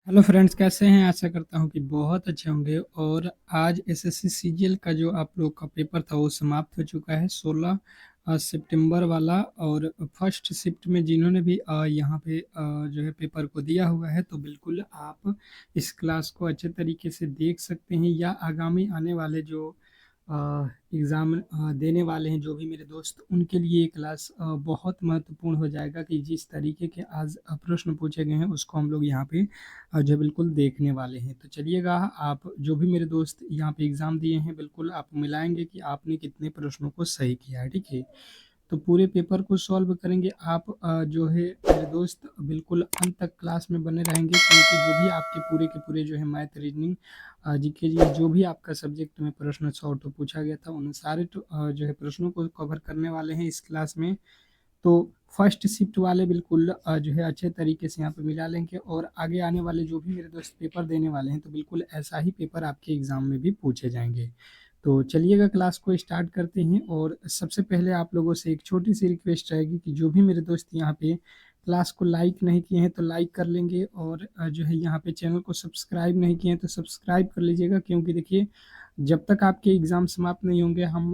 Hello friends, कैसे हैं? आशा करता हूं कि बहुत अच्छे होंगे। और आज एसएससी सीजीएल का जो आप लोग का पेपर था वो समाप्त हो चुका है, 16 सितंबर वाला। और फर्स्ट शिफ्ट में जिन्होंने भी यहाँ पे जो है पेपर को दिया हुआ है, तो बिल्कुल आप इस क्लास को अच्छे तरीके से देख सकते हैं। या आगामी आने वाले जो एग्ज़ाम देने वाले हैं जो भी मेरे दोस्त, उनके लिए ये क्लास बहुत महत्वपूर्ण हो जाएगा कि जिस तरीके के आज प्रश्न पूछे गए हैं उसको हम लोग यहाँ पे जो है बिल्कुल देखने वाले हैं। तो चलिएगा, आप जो भी मेरे दोस्त यहाँ पे एग्ज़ाम दिए हैं, बिल्कुल आप मिलाएंगे कि आपने कितने प्रश्नों को सही किया है। ठीक है, तो पूरे पेपर को सॉल्व करेंगे आप। जो है मेरे दोस्त, बिल्कुल अंत तक क्लास में बने रहेंगे, क्योंकि जो भी आपके पूरे के पूरे जो है मैथ, रीजनिंग, जीके जी, जो भी आपका सब्जेक्ट में प्रश्न सॉल्व तो पूछा गया था, उन सारे जो है प्रश्नों को कवर करने वाले हैं इस क्लास में। तो फर्स्ट शिफ्ट वाले बिल्कुल जो है अच्छे तरीके से यहाँ पे मिला लेंगे, और आगे आने वाले जो भी मेरे दोस्त पेपर देने वाले हैं, तो बिल्कुल ऐसा ही पेपर आपके एग्ज़ाम में भी पूछे जाएंगे। तो चलिएगा, क्लास को स्टार्ट करते हैं। और सबसे पहले आप लोगों से एक छोटी सी रिक्वेस्ट रहेगी कि जो भी मेरे दोस्त यहाँ पे क्लास को लाइक नहीं किए हैं तो लाइक कर लेंगे, और जो है यहाँ पे चैनल को सब्सक्राइब नहीं किए हैं तो सब्सक्राइब कर लीजिएगा। क्योंकि देखिए, जब तक आपके एग्ज़ाम समाप्त नहीं होंगे, हम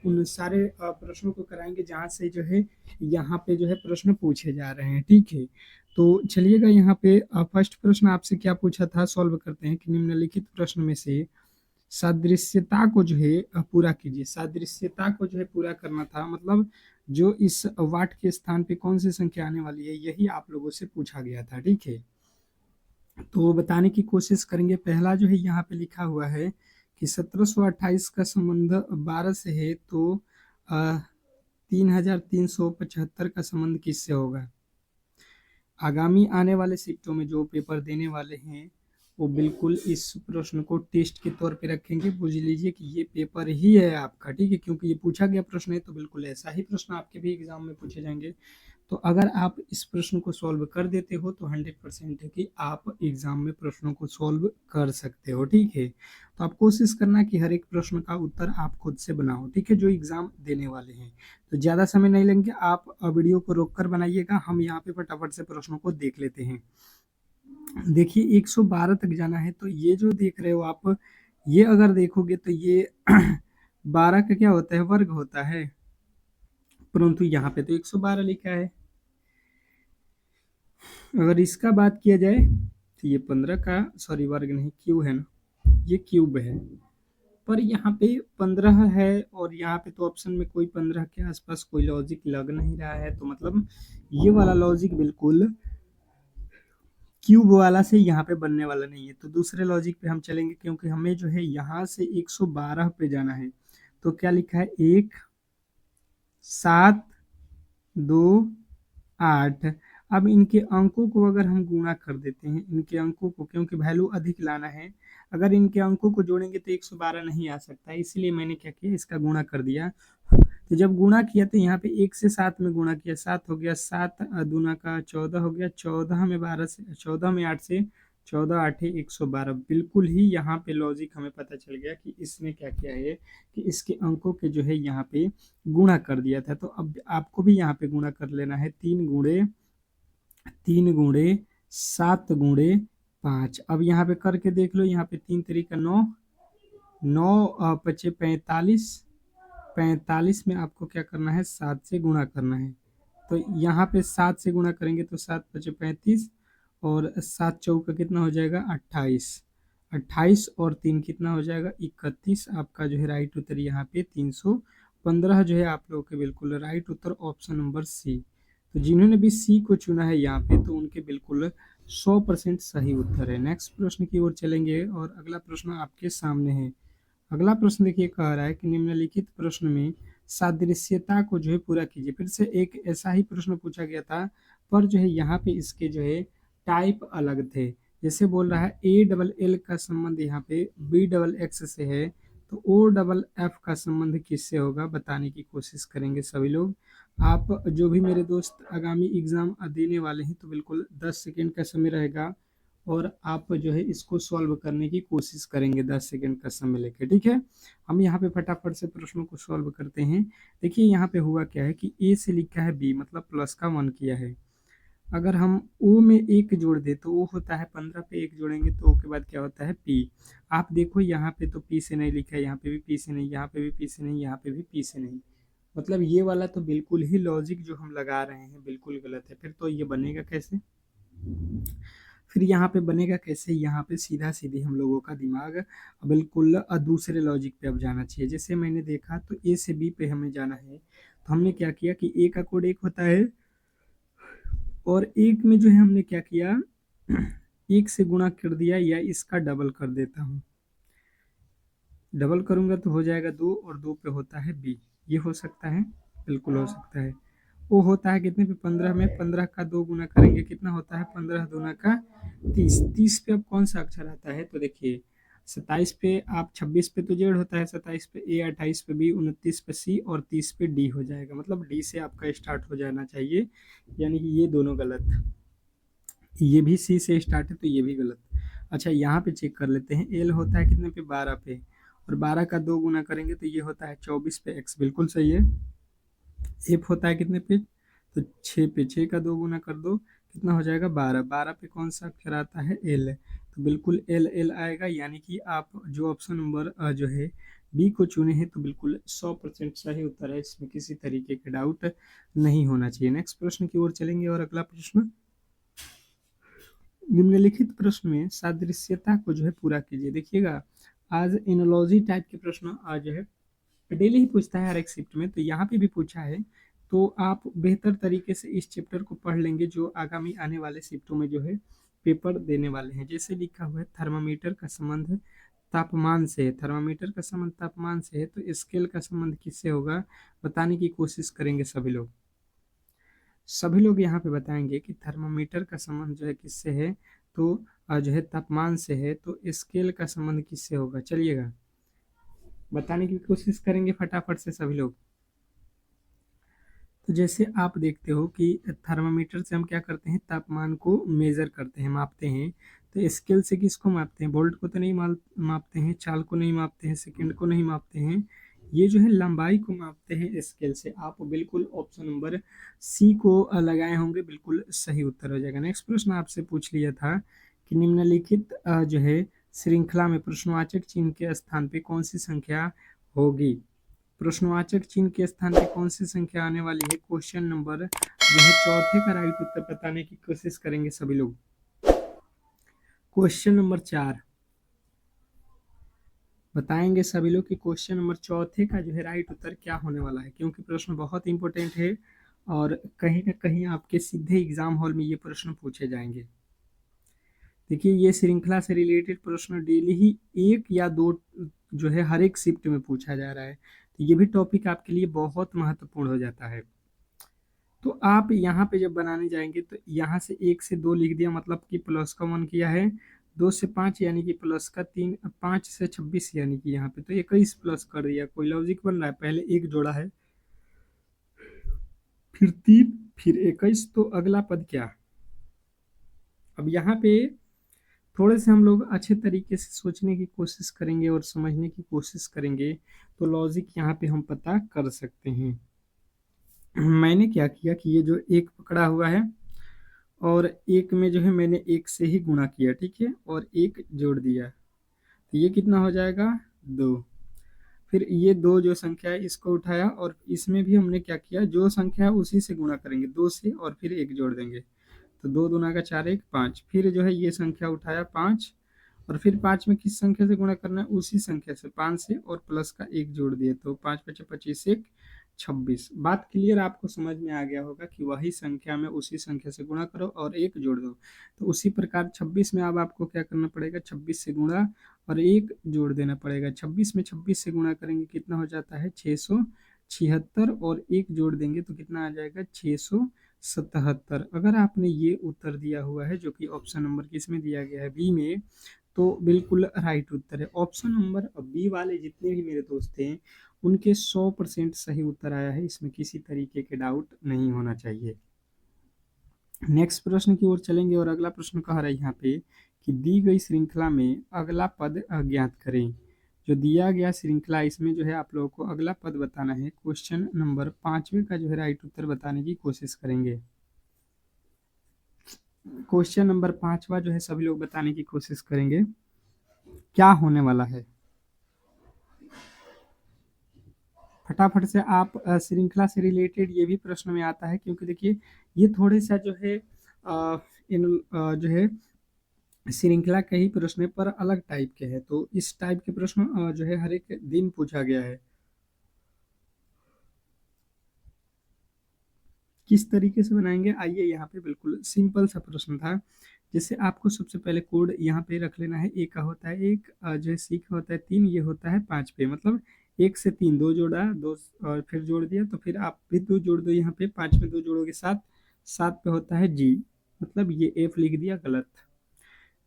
उन सारे प्रश्नों को कराएंगे जहाँ से जो है यहाँ पे जो है प्रश्न पूछे जा रहे हैं। ठीक है, तो चलिएगा, यहाँ पे फर्स्ट प्रश्न आपसे क्या पूछा था, सॉल्व करते हैं कि निम्नलिखित प्रश्न में से सादृश्यता को जो है पूरा कीजिए। सादृश्यता को जो है पूरा करना था, मतलब जो इस वाट के स्थान पे कौन सी संख्या आने वाली है, यही आप लोगों से पूछा गया था। ठीक है, तो बताने की कोशिश करेंगे। पहला जो है यहाँ पे लिखा हुआ है कि 1728 का संबंध 12 से है, तो 3375 का संबंध किससे होगा? आगामी आने वाले शिफ्टों में जो पेपर देने वाले हैं, वो बिल्कुल इस प्रश्न को टेस्ट के तौर पे रखेंगे। बुझ लीजिए कि ये पेपर ही है आपका। ठीक है, क्योंकि ये पूछा गया प्रश्न है, तो बिल्कुल ऐसा ही प्रश्न आपके भी एग्जाम में पूछे जाएंगे। तो अगर आप इस प्रश्न को सॉल्व कर देते हो, तो 100% है कि आप एग्जाम में प्रश्नों को सॉल्व कर सकते हो। ठीक है, तो आप कोशिश करना कि हर एक प्रश्न का उत्तर आप खुद से बनाओ। ठीक है, जो एग्जाम देने वाले हैं। तो ज़्यादा समय नहीं लेंगे, आप वीडियो को रोक कर बनाइएगा। हम यहाँ पे फटाफट से प्रश्नों को देख लेते हैं। देखिए, 112 तक जाना है, तो ये जो देख रहे हो आप, ये अगर देखोगे तो ये 12 का क्या होता है, वर्ग होता है। परंतु यहाँ पे तो 112 लिखा है। अगर इसका बात किया जाए तो ये 15 का, सॉरी वर्ग नहीं, क्यूब है ना, ये क्यूब है। पर यहाँ पे 15 है, और यहाँ पे तो ऑप्शन में कोई 15 के आसपास कोई लॉजिक लग नहीं रहा है। तो मतलब ये वाला लॉजिक बिल्कुल क्यूब वाला से यहाँ पे बनने वाला नहीं है। तो दूसरे लॉजिक पे हम चलेंगे, क्योंकि हमें जो है यहाँ से 112 पे जाना है। तो क्या लिखा है, 1 7 2 8। अब इनके अंकों को अगर हम गुणा कर देते हैं, इनके अंकों को, क्योंकि वैल्यू अधिक लाना है, अगर इनके अंकों को जोड़ेंगे तो 112 नहीं आ सकता। इसलिए मैंने क्या किया, इसका गुणा कर दिया। तो जब गुणा किया तो यहाँ पे 1 से 7 में गुणा किया, 7 हो गया, 7 दूना का 14 हो गया, 14 में 12 से, 14 में 8 से, 14 8 112। बिल्कुल ही यहाँ पे लॉजिक हमें पता चल गया कि इसने क्या किया है कि इसके अंकों के जो है यहाँ पे गुणा कर दिया था। तो अब आपको भी यहाँ पे गुणा कर लेना है, 3 गुणे 7 गुणे 5। अब यहाँ पे करके देख लो, यहाँ पे 3 तरीका 9, 9 पचे 45, 45 में आपको क्या करना है, 7 से गुणा करना है। तो यहाँ पे 7 से गुणा करेंगे तो 7 पचे 35, और 7 चौका कितना हो जाएगा, 28। 28 और 3 कितना हो जाएगा, 31। आपका जो है राइट उत्तर यहाँ पे 315 जो है आप लोगों के बिल्कुल राइट उत्तर, ऑप्शन नंबर सी। तो जिन्होंने भी सी को चुना है यहाँ पे, तो उनके बिल्कुल 100% सही उत्तर है। नेक्स्ट प्रश्न की ओर चलेंगे, और अगला प्रश्न आपके सामने है। अगला प्रश्न देखिए, कह रहा है कि निम्नलिखित प्रश्न में सादृश्यता को जो है पूरा कीजिए। फिर से एक ऐसा ही प्रश्न पूछा गया था, पर जो है यहाँ पे इसके जो है टाइप अलग थे। जैसे बोल रहा है ए डबल एल का संबंध यहाँ पे बी डबल एक्स से है, तो ओ डबल एफ का संबंध किससे होगा, बताने की कोशिश करेंगे सभी लोग। आप जो भी मेरे दोस्त आगामी एग्जाम देने वाले हैं, तो बिल्कुल 10 सेकेंड का समय रहेगा, और आप जो है इसको सॉल्व करने की कोशिश करेंगे 10 सेकेंड का समय लेके। ठीक है, हम यहाँ पे फटाफट से प्रश्नों को सॉल्व करते हैं। देखिए, यहाँ पे हुआ क्या है कि ए से लिखा है बी, मतलब प्लस का 1 किया है। अगर हम ओ में एक जोड़ दे तो ओ होता है 15 पे एक जोड़ेंगे तो ओ के बाद क्या होता है पी। आप देखो यहाँ पे तो पी से नहीं लिखा है, यहाँ पे भी पी से नहीं, यहाँ पे भी पी से नहीं, यहाँ पे भी पी से नहीं। मतलब ये वाला तो बिल्कुल ही लॉजिक जो हम लगा रहे हैं बिल्कुल गलत है। फिर तो ये बनेगा कैसे? फिर यहाँ पे बनेगा कैसे? यहाँ पे सीधा सीधी हम लोगों का दिमाग बिल्कुल दूसरे लॉजिक पे अब जाना चाहिए। जैसे मैंने देखा तो ए से बी पे हमें जाना है, तो हमने क्या किया कि ए का कोड एक होता है और एक में जो है हमने क्या किया, एक से गुणा कर दिया या इसका डबल कर देता हूँ। डबल करूंगा तो हो जाएगा दो और दो पे होता है बी। ये हो सकता है, बिल्कुल हो सकता है। वो होता है कितने पे? 15 में 15 का दो गुना करेंगे कितना होता है? 15 दूना का 30। 30 पे अब कौन सा अक्षर आता है? तो देखिए 27 पे आप 26 पे तो जेड होता है, 27 पे ए, 28 पे बी, 29 पे सी और 30 पे डी हो जाएगा। मतलब डी से आपका स्टार्ट हो जाना चाहिए, यानी कि ये दोनों गलत। ये भी सी से स्टार्ट है तो ये भी गलत। अच्छा यहाँ पे चेक कर लेते हैं। एल होता है कितने पे? 12 पे, और 12 का दो गुना करेंगे तो ये होता है 24 पे एक्स, बिल्कुल सही है। एफ होता है कितने पे? तो 6 पे, 6 का दो गुना कर दो कितना हो जाएगा? 12। 12 पे कौन सा अक्षर आता है? एल है, तो बिल्कुल एल एल आएगा। यानी कि आप जो ऑप्शन नंबर जो है बी को चुने हैं तो बिल्कुल 100% सही उत्तर है, इसमें किसी तरीके का डाउट नहीं होना चाहिए। नेक्स्ट प्रश्न की ओर चलेंगे और अगला प्रश्न, निम्नलिखित प्रश्न में सादृश्यता को जो है पूरा कीजिए। देखिएगा आज एनोलॉजी टाइप के प्रश्न आज है डेली ही पूछता है हर एक शिफ्ट में, तो यहाँ पे भी पूछा है। तो आप बेहतर तरीके से इस चैप्टर को पढ़ लेंगे जो आगामी आने वाले शिफ्टों में जो है पेपर देने वाले हैं। जैसे लिखा हुआ है थर्मामीटर का संबंध तापमान से है, थर्मामीटर का संबंध तापमान से है, तो स्केल का संबंध किससे होगा बताने की कोशिश करेंगे सभी लोग। सभी लोग यहाँ पे बताएंगे कि थर्मामीटर का संबंध जो है किससे है, तो जो है तापमान से है, तो स्केल का संबंध किससे होगा? चलिएगा बताने की कोशिश करेंगे फटाफट से सभी लोग। तो जैसे आप देखते हो कि थर्मामीटर से हम क्या करते हैं? तापमान को मेजर करते हैं, मापते हैं। तो स्केल से किसको मापते हैं? वोल्ट को तो नहीं मापते हैं, चाल को नहीं मापते हैं, सेकंड को नहीं मापते हैं, ये जो है लंबाई को मापते हैं स्केल से। आप बिल्कुल ऑप्शन नंबर सी को लगाए होंगे, बिल्कुल सही उत्तर हो जाएगा। नेक्स्ट प्रश्न आपसे पूछ लिया था कि निम्नलिखित जो है श्रृंखला में प्रश्नवाचक चिन्ह के स्थान पे कौन सी संख्या होगी? प्रश्नवाचक चिन्ह के स्थान पे कौन सी संख्या आने वाली है? क्वेश्चन नंबर जो है चौथे का राइट उत्तर बताने की कोशिश करेंगे सभी लोग। क्वेश्चन नंबर 4 बताएंगे सभी लोग कि क्वेश्चन नंबर चौथे का जो है राइट उत्तर क्या होने वाला है, क्योंकि प्रश्न बहुत इंपॉर्टेंट है और कहीं ना कहीं आपके सीधे एग्जाम हॉल में ये प्रश्न पूछे जाएंगे। देखिए ये श्रृंखला से रिलेटेड प्रश्न डेली ही एक या दो जो है हर एक शिफ्ट में पूछा जा रहा है, तो ये भी टॉपिक आपके लिए बहुत महत्वपूर्ण हो जाता है। तो आप यहाँ पे जब बनाने जाएंगे तो यहाँ से 1 से 2 लिख दिया, मतलब कि प्लस का 1 किया है। 2 से 5 यानी कि प्लस का 3, 5 से 26 यानी कि यहाँ पे तो 21 प्लस कर दिया। कोई लॉजिक बन रहा है? पहले एक जोड़ा है, फिर 3, फिर 21, तो अगला पद क्या? अब यहाँ पे थोड़े से हम लोग अच्छे तरीके से सोचने की कोशिश करेंगे और समझने की कोशिश करेंगे तो लॉजिक यहाँ पे हम पता कर सकते हैं। मैंने क्या किया कि ये जो एक पकड़ा हुआ है और एक में जो है मैंने एक से ही गुणा किया, ठीक है, और एक जोड़ दिया, तो ये कितना हो जाएगा? 2। फिर ये दो जो संख्या है इसको उठाया और इसमें भी हमने क्या किया, जो संख्या है उसी से गुणा करेंगे 2 से और फिर एक जोड़ देंगे, तो 2 दूना का 4, 1 5। फिर जो है ये संख्या उठाया 5 और फिर 5 में किस संख्या से गुणा करना है? उसी संख्या से 5 से, और प्लस का एक जोड़ दिए, तो 5 5 25, 1 26। बात क्लियर आपको समझ में आ गया होगा कि वही संख्या में उसी संख्या से गुणा करो और एक जोड़ दो। तो उसी प्रकार 26 में अब आपको क्या करना पड़ेगा? 26 से गुणा और एक जोड़ देना पड़ेगा। 26 में 26 से गुणा करेंगे कितना हो जाता है? 676, और एक जोड़ देंगे तो कितना आ जाएगा? 677। अगर आपने ये उत्तर दिया हुआ है जो कि ऑप्शन नंबर किसमें दिया गया है? बी में, तो बिल्कुल राइट उत्तर है। ऑप्शन नंबर बी वाले जितने भी मेरे दोस्त हैं उनके 100% सही उत्तर आया है, इसमें किसी तरीके के डाउट नहीं होना चाहिए। नेक्स्ट प्रश्न की ओर चलेंगे और अगला प्रश्न कह रहा है यहाँ पे कि दी गई श्रृंखला में अगला पद अज्ञात करें। जो दिया गया श्रृंखला इसमें जो है आप लोगों को अगला पद बताना है। क्वेश्चन नंबर 5वें का जो है राइट उत्तर बताने की कोशिश करेंगे। क्वेश्चन नंबर 5वां जो है सभी लोग बताने की कोशिश करेंगे, क्या होने वाला है? फटाफट से आप श्रृंखला से रिलेटेड ये भी प्रश्न में आता है, क्योंकि देखिए ये थोड़े सा जो है इन जो है श्रृंखला के ही प्रश्न पर अलग टाइप के हैं, तो इस टाइप के प्रश्न जो है हर एक दिन पूछा गया है। किस तरीके से बनाएंगे, आइए यहाँ पे बिल्कुल सिंपल सा प्रश्न था। जैसे आपको सबसे पहले कोड यहाँ पे रख लेना है, ए का होता है एक, जो है सी का होता है 3, ये होता है 5 पे, मतलब 1 से 3 दो जोड़ा, दो और फिर जोड़ दिया, तो फिर आप भी दो जोड़ दो यहाँ पे, 5 में दो जोड़ोगे 7, 7 पे होता है जी, मतलब ये एफ लिख दिया गलत।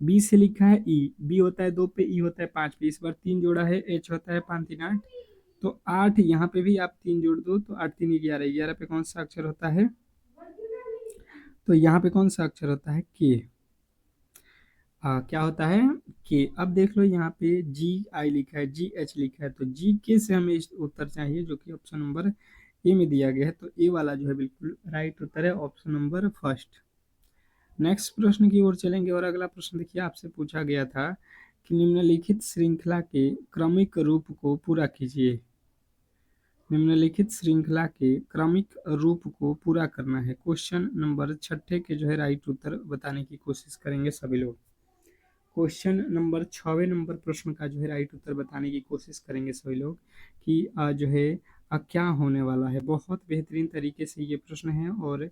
बी से लिखा है ई, बी होता है 2 पे, ई होता है 5 पे, इस बार 3 जोड़ा है, एच होता है 5 3 8, तो 8 यहाँ पे भी आप 3 जोड़ दो तो 8 3 11, 11 पे कौन सा अक्षर होता है? तो यहाँ पे कौन सा अक्षर होता है? के। क्या होता है? के। अब देख लो यहाँ पे जी आई लिखा है, जी एच लिखा है, तो जी के से हमें उत्तर चाहिए, जो कि ऑप्शन नंबर ए में दिया गया है, तो ए वाला जो है बिल्कुल राइट उत्तर है, ऑप्शन नंबर फर्स्ट। नेक्स्ट प्रश्न की ओर चलेंगे, और अगला प्रश्न देखिए आपसे पूछा गया था कि निम्नलिखित श्रृंखला के क्रमिक रूप को पूरा कीजिए। निम्नलिखित श्रृंखला के क्रमिक रूप को पूरा करना है। क्वेश्चन नंबर 6 के जो है राइट उत्तर बताने की कोशिश करेंगे सभी लोग। क्वेश्चन नंबर 6वें नंबर प्रश्न का जो है राइट उत्तर बताने की कोशिश करेंगे सभी लोग कि जो है क्या होने वाला है। बहुत बेहतरीन तरीके से ये प्रश्न है, और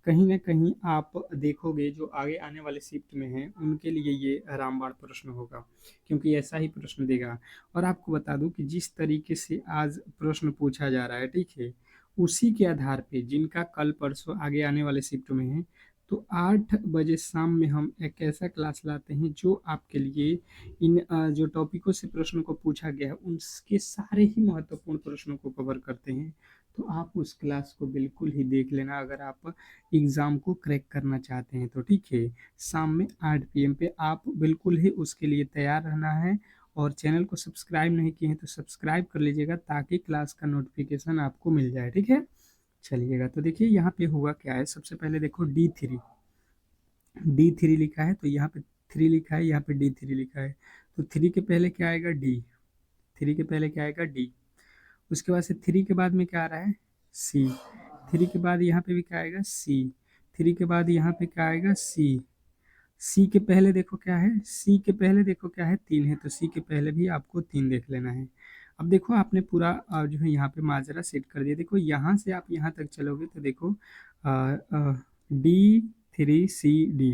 कहीं ना कहीं आप देखोगे जो आगे आने वाले शिफ्ट में हैं उनके लिए ये रामबाण प्रश्न होगा, क्योंकि ऐसा ही प्रश्न देगा। और आपको बता दूं कि जिस तरीके से आज प्रश्न पूछा जा रहा है, ठीक है, उसी के आधार पे जिनका कल परसों आगे आने वाले शिफ्ट में है, तो 8 बजे शाम में हम एक ऐसा क्लास लाते हैं जो आपके लिए इन जो टॉपिकों से प्रश्नों को पूछा गया है उनके सारे ही महत्वपूर्ण प्रश्नों को कवर करते हैं। तो आप उस क्लास को बिल्कुल ही देख लेना अगर आप एग्ज़ाम को क्रैक करना चाहते हैं तो, ठीक है। शाम में 8 PM पे आप बिल्कुल ही उसके लिए तैयार रहना है, और चैनल को सब्सक्राइब नहीं किए हैं तो सब्सक्राइब कर लीजिएगा, ताकि क्लास का नोटिफिकेशन आपको मिल जाए, ठीक है। चलिएगा, तो देखिए यहाँ पे हुआ क्या है, सबसे पहले देखो डी थ्री लिखा है, तो यहाँ पे 3 लिखा है, यहाँ पे D3 लिखा है, तो 3 के पहले क्या आएगा? डी। 3 के पहले क्या आएगा? डी। उसके बाद से 3 के बाद में क्या आ रहा है? सी। 3 के बाद यहाँ पे भी क्या आएगा? सी। 3 के बाद यहाँ पे क्या आएगा? सी। सी के पहले देखो क्या है? सी के पहले देखो क्या है? 3 है, तो सी के पहले भी आपको 3 देख लेना है। अब देखो आपने पूरा जो है यहाँ पे माजरा सेट कर दिया। देखो यहाँ से आप यहाँ तक चलोगे तो देखो D3 C D,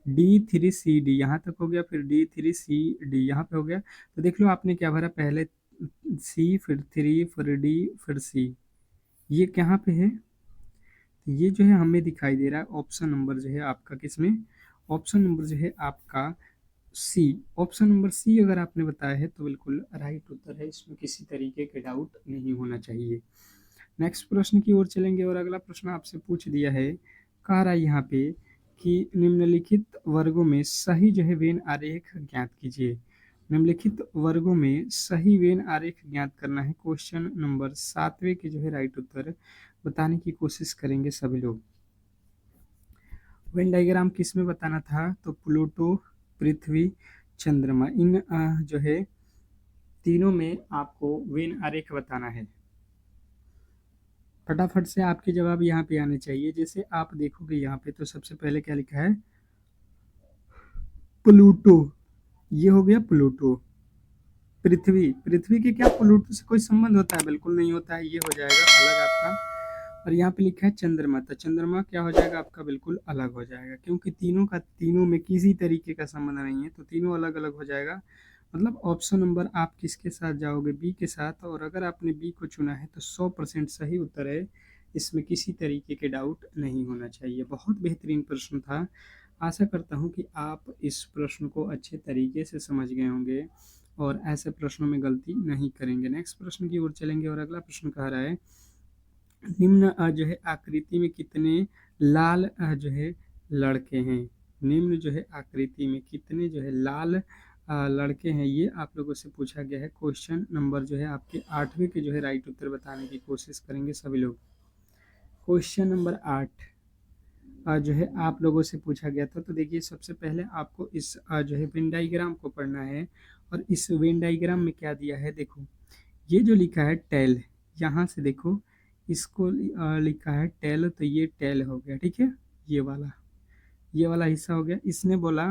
D3 C D यहाँ तक हो गया, फिर D3 C D यहाँ पे हो गया। तो देख लो आपने क्या भरा, पहले सी, फिर 3, फिर डी, फिर सी। ये कहाँ पे है? ये जो है हमें दिखाई दे रहा है ऑप्शन नंबर जो है आपका किसमें? ऑप्शन नंबर जो है आपका सी। ऑप्शन नंबर सी अगर आपने बताया है तो बिल्कुल राइट उत्तर है, इसमें किसी तरीके के डाउट नहीं होना चाहिए। नेक्स्ट प्रश्न की ओर चलेंगे, और अगला प्रश्न आपसे पूछ दिया है, कह रहा है यहाँ पे कि निम्नलिखित वर्गों में सही जो है वेन आरेख ज्ञात कीजिए। निम्नलिखित वर्गों में सही वेन आरेख ज्ञात करना है। क्वेश्चन नंबर 7वें के जो है राइट उत्तर बताने की कोशिश करेंगे सभी लोग। वेन डायग्राम किस में बताना था? तो प्लूटो, पृथ्वी, चंद्रमा, इन जो है तीनों में आपको वेन आरेख बताना है। फटाफट से आपके जवाब यहाँ पे आने चाहिए। जैसे आप देखोगे यहाँ पे, तो सबसे पहले क्या लिखा है? प्लूटो। ये हो गया प्लूटो। पृथ्वी, पृथ्वी के क्या प्लूटो से कोई संबंध होता है? बिल्कुल नहीं होता है, ये हो जाएगा अलग आपका। और यहाँ पे लिखा है चंद्रमा, तो चंद्रमा क्या हो जाएगा आपका? बिल्कुल अलग हो जाएगा, क्योंकि तीनों का तीनों में किसी तरीके का संबंध नहीं है, तो तीनों अलग अलग हो जाएगा। मतलब ऑप्शन नंबर आप किसके साथ जाओगे? बी के साथ, और अगर आपने बी को चुना है तो 100% सही उत्तर है, इसमें किसी तरीके के डाउट नहीं होना चाहिए। बहुत बेहतरीन प्रश्न था। आशा करता हूँ कि आप इस प्रश्न को अच्छे तरीके से समझ गए होंगे और ऐसे प्रश्नों में गलती नहीं करेंगे। नेक्स्ट प्रश्न की ओर चलेंगे, और अगला प्रश्न कह रहा है, निम्न जो है आकृति में कितने लाल जो है लड़के हैं? निम्न जो है आकृति में कितने जो है लाल लड़के हैं, ये आप लोगों से पूछा गया है। क्वेश्चन नंबर जो है आपके 8वें के जो है राइट उत्तर बताने की कोशिश करेंगे सभी लोग। क्वेश्चन नंबर 8, जो है आप लोगों से पूछा गया था। तो देखिए सबसे पहले आपको इस जो है वेन डायग्राम को पढ़ना है, और इस वेन डायग्राम में क्या दिया है देखो, ये जो लिखा है टेल, यहाँ से देखो इसको लिखा है टेल, तो ये टेल हो गया, ठीक है। ये वाला हिस्सा हो गया। इसने बोला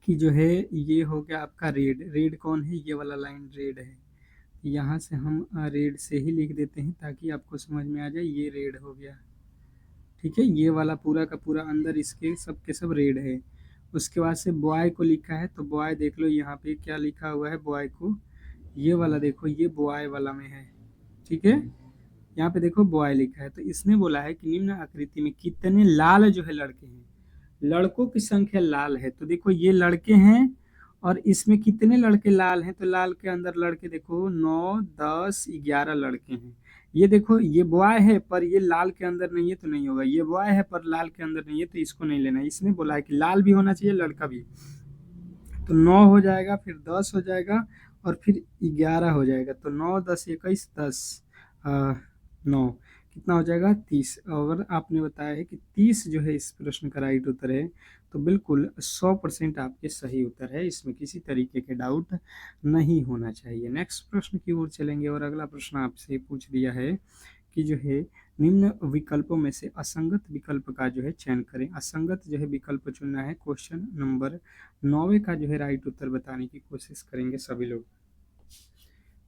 कि जो है ये हो गया आपका रेड। रेड कौन है? ये वाला लाइन रेड है। यहाँ से हम रेड से ही लिख देते हैं ताकि आपको समझ में आ जाए, ये रेड हो गया, ठीक है। ये वाला पूरा का पूरा अंदर इसके सब के सब रेड है। उसके बाद से बॉय को लिखा है, तो बॉय देख लो यहाँ पे क्या लिखा हुआ है बॉय को, ये वाला देखो, ये बॉय वाला में है, ठीक है। यहाँ पे देखो बॉय लिखा है। तो इसने बोला है कि निम्न आकृति में कितने लाल जो है लड़के हैं, लड़कों की संख्या लाल है। तो देखो ये लड़के हैं, और इसमें कितने लड़के लाल हैं, तो लाल के अंदर लड़के देखो 9 10 11 लड़के हैं। ये देखो ये बॉय है पर ये लाल के अंदर नहीं है, तो नहीं होगा। ये बॉय है पर लाल के अंदर नहीं है, तो इसको नहीं लेना। इसने बोला है कि लाल भी होना चाहिए, लड़का भी। तो 9 हो जाएगा, फिर 10 हो जाएगा, और फिर 11 हो जाएगा। तो 9 10 21 10 9 कितना हो जाएगा? 30। और आपने बताया है कि 30 जो है इस प्रश्न का राइट उत्तर है, तो बिल्कुल 100% आपके सही उत्तर है, इसमें किसी तरीके के डाउट नहीं होना चाहिए। नेक्स्ट प्रश्न की ओर चलेंगे, और अगला प्रश्न आपसे पूछ दिया है कि जो है निम्न विकल्पों में से असंगत विकल्प का जो है चयन करें। असंगत जो है विकल्प चुनना है। क्वेश्चन नंबर 9 का जो है राइट उत्तर बताने की कोशिश करेंगे सभी लोग।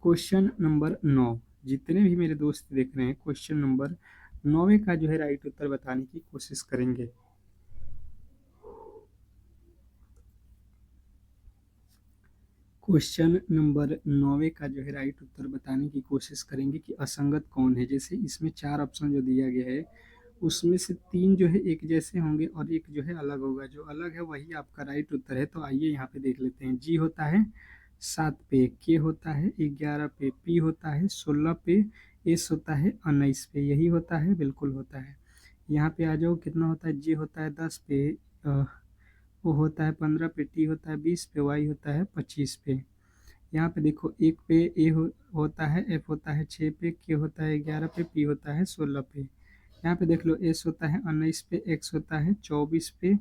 क्वेश्चन नंबर 9, जितने भी मेरे दोस्त देख रहे हैं, क्वेश्चन नंबर 9 का जो है राइट उत्तर बताने की कोशिश करेंगे। क्वेश्चन नंबर 9 का जो है राइट उत्तर बताने की कोशिश करेंगे कि असंगत कौन है। जैसे इसमें 4 ऑप्शन जो दिया गया है, उसमें से 3 जो है एक जैसे होंगे और एक जो है अलग होगा। जो अलग है वही आपका राइट उत्तर है। तो आइए यहाँ पे देख लेते हैं। जी होता है 7 पे, के होता है 11 पे, पी होता है 16 पे, एस होता है 19 पे। यही होता है, बिल्कुल होता है। यहाँ पे आ जाओ, कितना होता है? जे होता है 10 पे, ओ होता है 15 पे, टी होता है 20 पे, वाई होता है 25 पे। यहाँ पे देखो 1 पे होता है, एफ होता है 6 पे, के होता है 11 पे, पी होता है 16 पे। यहाँ पे देख लो एस होता है 19 पे, एक्स होता है 24 पे,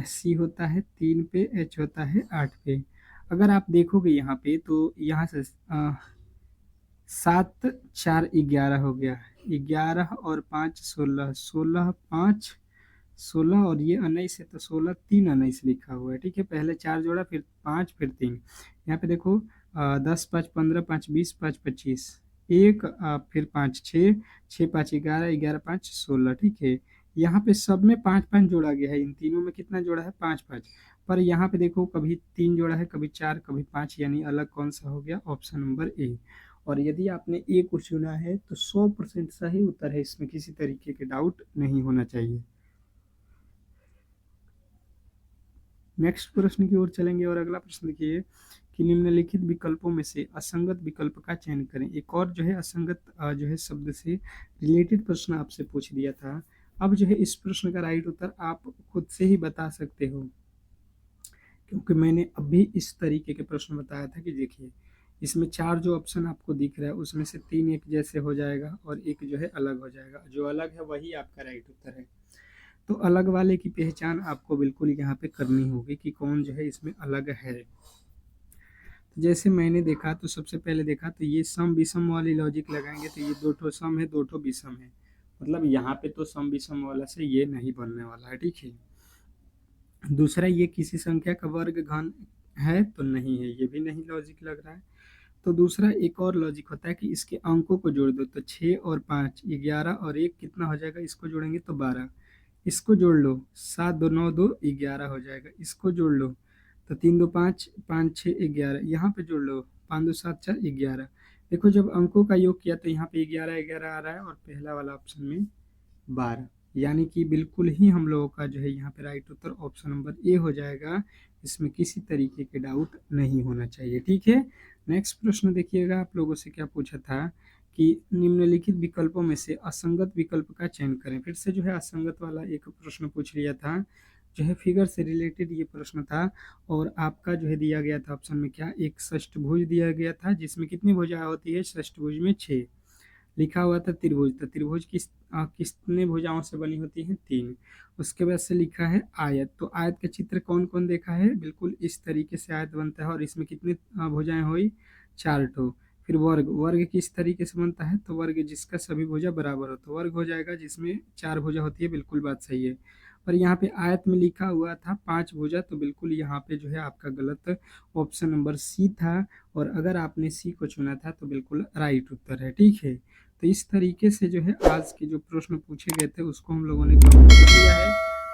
सी होता है 3 पे, एच होता है 8 पे। अगर आप देखोगे यहाँ पे, तो यहाँ से 7 4 11 हो गया, 11 और 5 16, 16 5 16, और ये 19 है, तो 16 3 19 लिखा हुआ है, ठीक है। पहले 4 जोड़ा, फिर 5, फिर 3। यहाँ पे देखो 10 5 15 5 20 5 25, एक फिर 5 6, 6 5 11, 11 5 16, ठीक है। यहाँ पे सब में 5 5 जोड़ा गया है। इन तीनों में कितना जोड़ा है? 5 5। पर यहाँ पे देखो कभी 3 जोड़ा है, कभी 4, कभी 5, यानी अलग कौन सा हो गया? Option number A. और यदि आपने ए को चुना है तो 100% सही उत्तर है, इसमें किसी तरीके के डाउट नहीं होना चाहिए। नेक्स्ट प्रश्न की ओर चलेंगे, और अगला प्रश्न देखिए कि निम्नलिखित विकल्पों में से असंगत विकल्प का चयन करें। एक और जो है असंगत जो है शब्द से रिलेटेड प्रश्न आपसे पूछ दिया था। अब जो है इस प्रश्न का राइट उत्तर आप खुद से ही बता सकते हो, क्योंकि मैंने अभी इस तरीके के प्रश्न बताया था कि देखिए इसमें 4 जो ऑप्शन आपको दिख रहा है, उसमें से 3 एक जैसे हो जाएगा और एक जो है अलग हो जाएगा। जो अलग है वही आपका राइट उत्तर है। तो अलग वाले की पहचान आपको बिल्कुल यहाँ पे करनी होगी कि कौन जो है इसमें अलग है। तो जैसे मैंने देखा, तो सबसे पहले देखा तो ये सम विषम वाली लॉजिक लगाएंगे, तो ये 2 ठो सम है, 2 ठो विषम है। मतलब यहाँ पे तो सम विषम वाला से ये नहीं बनने वाला है, ठीक है। दूसरा, ये किसी संख्या का वर्ग घन है, तो नहीं है, ये भी नहीं लॉजिक लग रहा है। तो दूसरा एक और लॉजिक होता है कि इसके अंकों को जोड़ दो, तो 6 और 5 11, और एक कितना हो जाएगा? इसको जोड़ेंगे तो 12। इसको जोड़ लो, 7 2 9 2 11 हो जाएगा। इसको जोड़ लो तो 3 2 5 5 6 11, यहाँ पे जोड़ लो 5 2 7 4 11। देखो जब अंकों का योग किया तो यहाँ पे 11 11 आ रहा है, और पहला वाला ऑप्शन में 12, यानी कि बिल्कुल ही हम लोगों का जो है यहाँ पे right Uttar option number A हो जाएगा। इसमें किसी तरीके के डाउट नहीं होना चाहिए, ठीक है। नेक्स्ट प्रश्न देखिएगा, आप लोगों से क्या पूछा था कि निम्नलिखित विकल्पों में से असंगत विकल्प का चयन करें। फिर से जो है असंगत वाला एक प्रश्न पूछ लिया था, जो है फिगर से रिलेटेड ये प्रश्न था। और आपका जो है दिया गया था ऑप्शन में क्या? एक षष्ठभुज दिया गया था, जिसमें कितनी भुजाएं होती है षष्ठभुज में? 6। लिखा हुआ था त्रिभुज, तो त्रिभुज कितने भुजाओं से बनी होती है? 3। उसके बाद से लिखा है आयत, तो आयत का चित्र कौन कौन देखा है? बिल्कुल इस तरीके से आयत बनता है और इसमें कितनी भुजाएं हुई? 4 ठो। फिर वर्ग, वर्ग किस तरीके से बनता है? तो वर्ग जिसका सभी भुजा बराबर हो तो वर्ग हो जाएगा, जिसमें 4 भुजा होती है, बिल्कुल बात सही है। पर यहाँ पे आयत में लिखा हुआ था 5 भुजा, तो बिल्कुल यहाँ पे जो है आपका गलत ऑप्शन नंबर सी था, और अगर आपने सी को चुना था तो बिल्कुल राइट उत्तर है, ठीक है। तो इस तरीके से जो है आज के जो प्रश्न पूछे गए थे उसको हम लोगों ने कवर कर लिया है।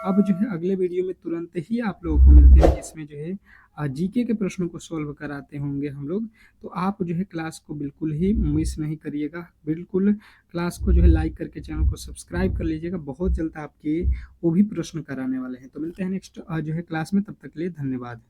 अब जो है अगले वीडियो में तुरंत ही आप लोगों को मिलते हैं, जिसमें जो है जीके के प्रश्नों को सॉल्व कराते होंगे हम लोग। तो आप जो है क्लास को बिल्कुल ही मिस नहीं करिएगा, बिल्कुल क्लास को जो है लाइक करके चैनल को सब्सक्राइब कर लीजिएगा। बहुत जल्द आपके वो भी प्रश्न कराने वाले हैं। तो मिलते हैं नेक्स्ट जो है क्लास में, तब तक के लिए धन्यवाद।